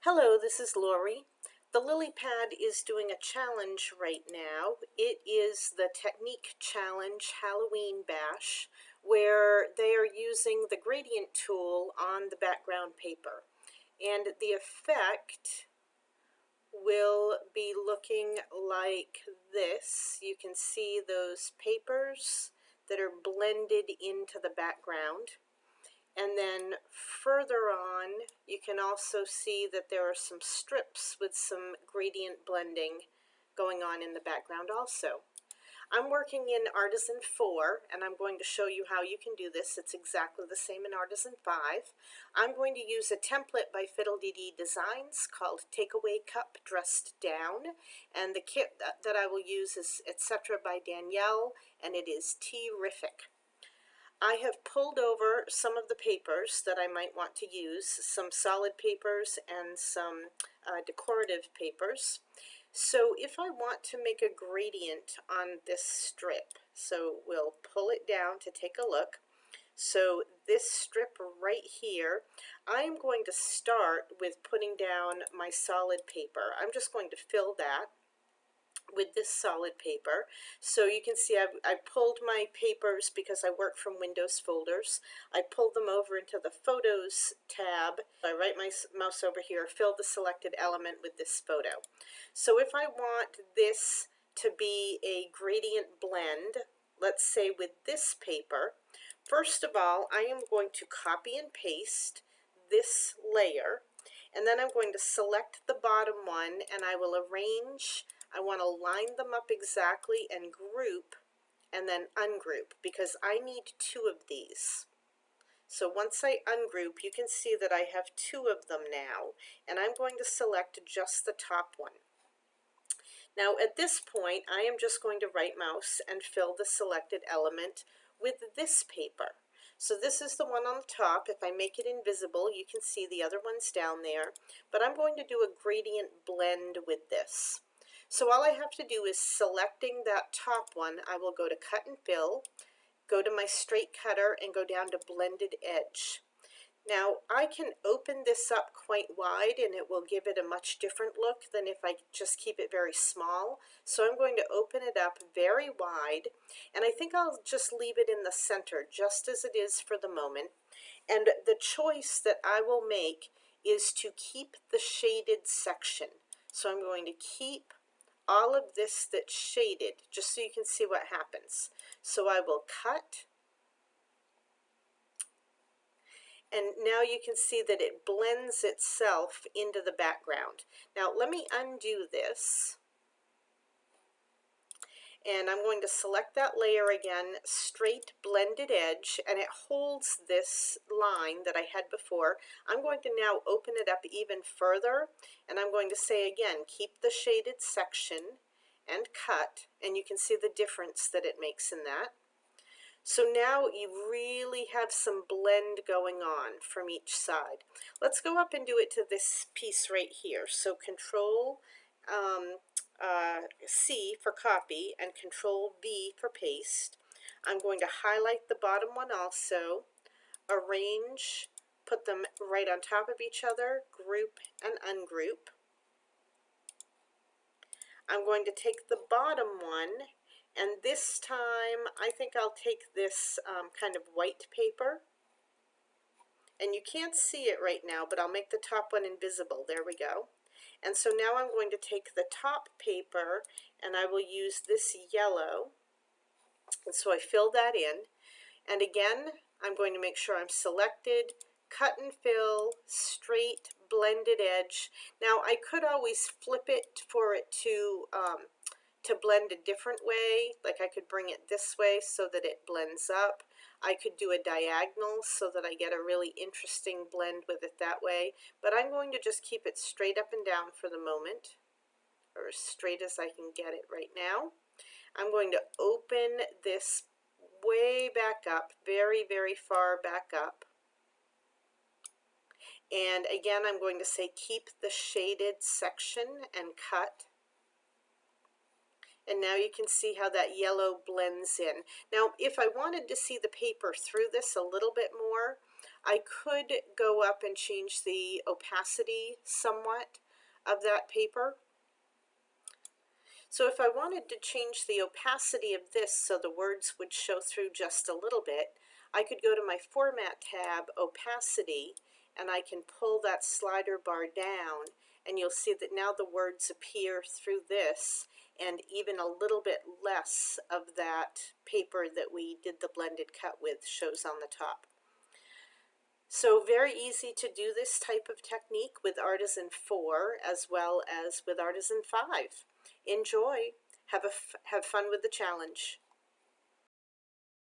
Hello, this is Lori. The Lilypad is doing a challenge right now. It is the Technique Challenge Halloween Bash, where they are using the gradient tool on the background paper. And the effect will be looking like this. You can see those papers that are blended into the background. And then further on, you can also see that there are some strips with some gradient blending going on in the background also. I'm working in Artisan 4, and I'm going to show you how you can do this. It's exactly the same in Artisan 5. I'm going to use a template by Fiddle-Dee-Dee Designs called TakeawayCup Dressed Down, and the kit that I will use is Etc. by Danyale, and it is Tea-riffic. I have pulled over some of the papers that I might want to use, some solid papers and some decorative papers. So if I want to make a gradient on this strip, so we'll pull it down to take a look. So this strip right here, I'm going to start with putting down my solid paper. I'm just going to fill that with this solid paper. So you can see I pulled my papers because I work from Windows folders. I pulled them over into the Photos tab. I right my mouse over here, fill the selected element with this photo. So if I want this to be a gradient blend, let's say with this paper, first of all, I am going to copy and paste this layer, and then I'm going to select the bottom one and I will arrange. I want to line them up exactly and group and then ungroup because I need two of these. So once I ungroup, you can see that I have two of them now, and I'm going to select just the top one. Now at this point, I am just going to right mouse and fill the selected element with this paper. So this is the one on the top. If I make it invisible, you can see the other ones down there, but I'm going to do a gradient blend with this. So all I have to do is selecting that top one, I will go to Cut and Fill, go to my straight cutter and go down to Blended Edge. Now I can open this up quite wide and it will give it a much different look than if I just keep it very small. So I'm going to open it up very wide, and I think I'll just leave it in the center just as it is for the moment. And the choice that I will make is to keep the shaded section. So I'm going to keep all of this that's shaded, just so you can see what happens. So I will cut, and now you can see that it blends itself into the background. Now let me undo this, and I'm going to select that layer again, straight blended edge, and it holds this line that I had before. I'm going to now open it up even further, and I'm going to say again, keep the shaded section and cut, and you can see the difference that it makes in that. So now you really have some blend going on from each side. Let's go up and do it to this piece right here. So Control C for copy and Control V for paste. I'm going to highlight the bottom one also, arrange, put them right on top of each other, group and ungroup. I'm going to take the bottom one, and this time I think I'll take this kind of white paper, and you can't see it right now, but I'll make the top one invisible. There we go. And so now I'm going to take the top paper and I will use this yellow, and so I fill that in, and again I'm going to make sure I'm selected, cut and fill, straight blended edge. Now I could always flip it for it to blend a different way, like I could bring it this way so that it blends up. I could do a diagonal so that I get a really interesting blend with it that way, but I'm going to just keep it straight up and down for the moment, or as straight as I can get it right now. I'm going to open this way back up, very, very far back up. And again, I'm going to say keep the shaded section and cut. And now you can see how that yellow blends in. Now, if I wanted to see the paper through this a little bit more, I could go up and change the opacity somewhat of that paper. So if I wanted to change the opacity of this so the words would show through just a little bit, I could go to my Format tab, Opacity, and I can pull that slider bar down, and you'll see that now the words appear through this, and even a little bit less of that paper that we did the blended cut with shows on the top. So very easy to do this type of technique with Artisan 4 as well as with Artisan 5. Enjoy. Have fun with the challenge.